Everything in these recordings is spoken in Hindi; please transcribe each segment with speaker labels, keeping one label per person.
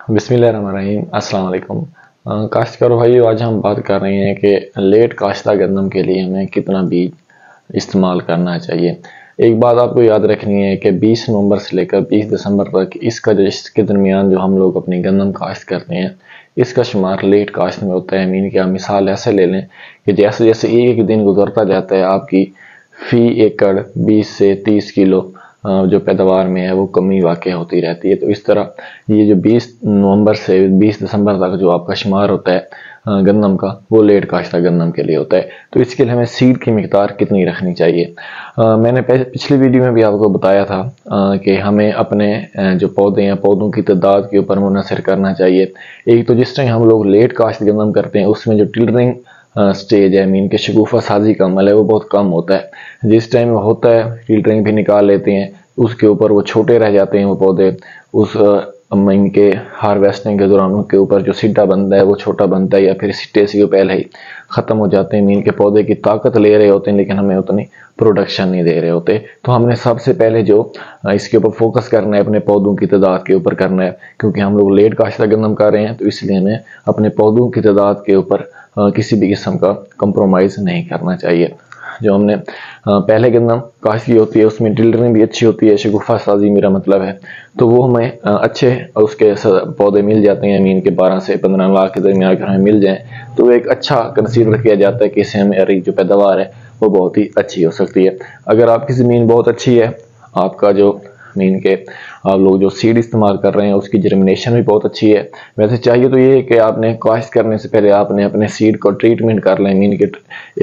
Speaker 1: बिस्मिल्लाहिर्रहमानिर्रहीम, अस्सलाम वालेकुम। काश्तकार भाइयों, आज हम बात कर रहे हैं कि लेट काश्ता गंदम के लिए हमें कितना बीज इस्तेमाल करना चाहिए। एक बात आपको याद रखनी है कि 20 नवंबर से लेकर 20 दिसंबर तक इसके दरमियान जो हम लोग अपनी गंदम काश्त करते हैं, इसका शुमार लेट काश्त में होता है। मीन कि आप मिसाल ऐसे ले लें कि जैसे जैसे एक दिन गुजरता जाता है, आपकी फी एकड़ 20 से 30 किलो जो पैदावार में है वो कमी वाक़ई होती रहती है। तो इस तरह ये जो 20 नवंबर से 20 दिसंबर तक जो आपका शुमार होता है गंदम का, वो लेट काश्ता गंदम के लिए होता है। तो इसके लिए हमें सीड की मिकदार कितनी रखनी चाहिए। मैंने पिछली वीडियो में भी आपको बताया था कि हमें अपने जो पौधे हैं, पौधों की तादाद के ऊपर मुनहसर करना चाहिए। एक तो जिस टाइम हम लोग लेट काश्त गंदम करते हैं, उसमें जो टिलरिंग स्टेज है, मीन के शगुफा साजी का अमल है, वो बहुत कम होता है। जिस टाइम होता है टिलरिंग भी निकाल लेते हैं, उसके ऊपर वो छोटे रह जाते हैं वो पौधे। उस मीन के हार्वेस्टिंग के दौरान उनके ऊपर जो सिड्डा बनता है वो छोटा बनता है, या फिर सिट्टे से पहले ही ख़त्म हो जाते हैं। मीन के पौधे की ताकत ले रहे होते हैं लेकिन हमें उतनी प्रोडक्शन नहीं दे रहे होते। तो हमने सबसे पहले जो इसके ऊपर फोकस करना है, अपने पौधों की तादाद के ऊपर करना है। क्योंकि हम लोग लेट काश्ता गंदम कर रहे हैं, तो इसलिए हमें अपने पौधों की तादाद के ऊपर किसी भी किस्म का कंप्रोमाइज़ नहीं करना चाहिए। जो हमने पहले गंदम काश्त की होती है, उसमें टिलरिंग भी अच्छी होती है, शगुफा साजी मेरा मतलब है, तो वो हमें अच्छे उसके पौधे मिल जाते हैं। मीन के 12 से 15 लाख के दरमियान अगर हमें मिल जाएं, तो एक अच्छा कंसीडर किया जाता है कि इससे हमारी जो पैदावार है वो बहुत ही अच्छी हो सकती है। अगर आपकी ज़मीन बहुत अच्छी है, आपका जो मीन के आप लोग जो सीड इस्तेमाल कर रहे हैं उसकी जर्मिनेशन भी बहुत अच्छी है, वैसे चाहिए तो ये है कि आपने काश्त करने से पहले आपने अपने सीड को ट्रीटमेंट कर लें। मीन के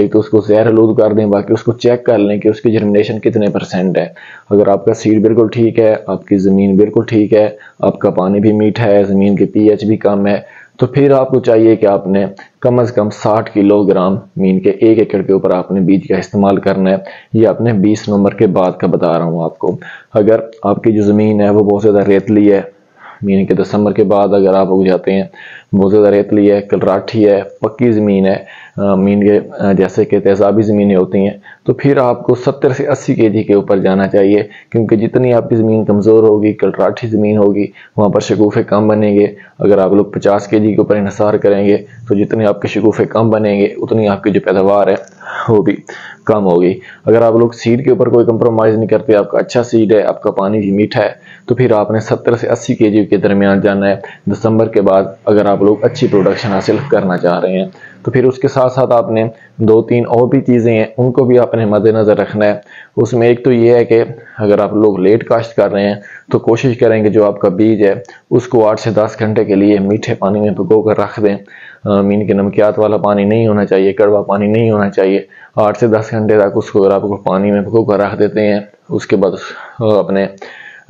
Speaker 1: एक तो उसको ज़हर आलूद कर दें, बाकी उसको चेक कर लें कि उसकी जर्मिनेशन कितने % है। अगर आपका सीड बिल्कुल ठीक है, आपकी ज़मीन बिल्कुल ठीक है, आपका पानी भी मीठा है, ज़मीन की pH भी कम है, तो फिर आपको चाहिए कि आपने कम से कम 60 किलोग्राम मीन के 1 एकड़ के ऊपर आपने बीज का इस्तेमाल करना है। ये आपने 20 नवंबर के बाद का बता रहा हूँ आपको। अगर आपकी जो ज़मीन है वो बहुत ज़्यादा रेतली है, मीन के दिसंबर के बाद अगर आप उग जाते हैं, बहुत ज़्यादा रेतली है, कलराठी है, पक्की ज़मीन है, मीन के जैसे कि तेज़ाबी ज़मीनें होती हैं, तो फिर आपको 70 से 80 केजी के ऊपर जाना चाहिए। क्योंकि जितनी आपकी ज़मीन कमज़ोर होगी, कलराठी ज़मीन होगी, वहाँ पर शगुफ़े कम बनेंगे। अगर आप लोग 50 केजी के ऊपर इन्हिसार करेंगे, तो जितने आपके शगुफ़े कम बनेंगे उतनी आपकी जो पैदावार है वो भी कम होगी। अगर आप लोग सीड के ऊपर कोई कंप्रोमाइज़ नहीं करते, आपका अच्छा सीड है, आपका पानी भी मीठा है, तो फिर आपने 70 से 80 केजी के दरमियान जाना है दिसंबर के बाद, अगर आप लोग अच्छी प्रोडक्शन हासिल करना चाह रहे हैं। तो फिर उसके साथ साथ आपने 2-3 और भी चीज़ें हैं, उनको भी आपने मद्देनज़र रखना है। उसमें एक तो ये है कि अगर आप लोग लेट काश्त कर रहे हैं, तो कोशिश करें कि जो आपका बीज है उसको 8 से 10 घंटे के लिए मीठे पानी में भिगो कर रख दें। मीन के नमकियात वाला पानी नहीं होना चाहिए, कड़वा पानी नहीं होना चाहिए। 8 से 10 घंटे तक उसको अगर आप पानी में भिगो कर रख देते हैं, उसके बाद अपने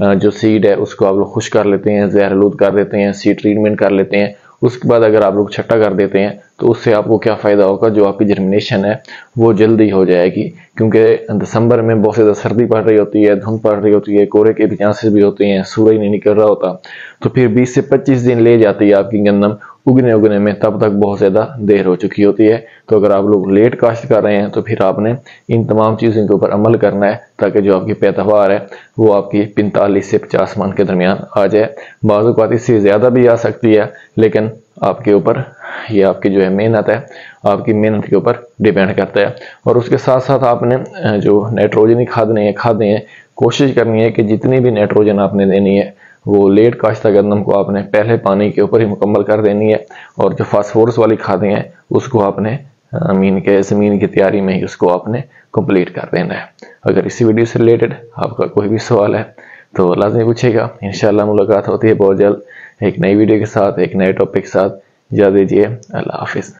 Speaker 1: जो सीड है उसको आप लोग खुश कर लेते हैं, ज़हर आलूद कर देते हैं, सीड ट्रीटमेंट कर लेते हैं। उसके बाद अगर आप लोग छट्टा कर देते हैं, तो उससे आपको क्या फ़ायदा होगा, जो आपकी जर्मिनेशन है वो जल्दी हो जाएगी। क्योंकि दिसंबर में बहुत ज़्यादा सर्दी पड़ रही होती है, धुंध पड़ रही होती है, कोहरे के भी चांसेस भी होते हैं, सूरज नहीं निकल रहा होता, तो फिर 20 से 25 दिन ले जाती है आपकी गंदम उगने में, तब तक बहुत ज़्यादा देर हो चुकी होती है। तो अगर आप लोग लेट काश्त कर रहे हैं, तो फिर आपने इन तमाम चीज़ों के ऊपर अमल करना है, ताकि जो आपकी पैदावार है वो आपकी 45 से 50 मन के दरमियान आ जाए। बाज़ औक़ात इससे ज़्यादा भी आ सकती है, लेकिन आपके ऊपर ये आपकी जो है मेहनत है, आपकी मेहनत के ऊपर डिपेंड करता है। और उसके साथ साथ आपने जो नाइट्रोजनी खादें हैं, कोशिश करनी है कि जितनी भी नाइट्रोजन आपने देनी है वो लेट काश्ता गंदम को आपने पहले पानी के ऊपर ही मुकम्मल कर देनी है। और जो फास्फोरस वाली खादें हैं उसको आपने ज़मीन की तैयारी में ही उसको आपने कंप्लीट कर देना है। अगर इसी वीडियो से रिलेटेड आपका कोई भी सवाल है तो लाज़मी पूछेगा। इंशाल्लाह मुलाकात होती है बहुत जल्द एक नई वीडियो के साथ, एक नए टॉपिक के साथ। इजाज़त दीजिए, अल्लाह हाफिज़।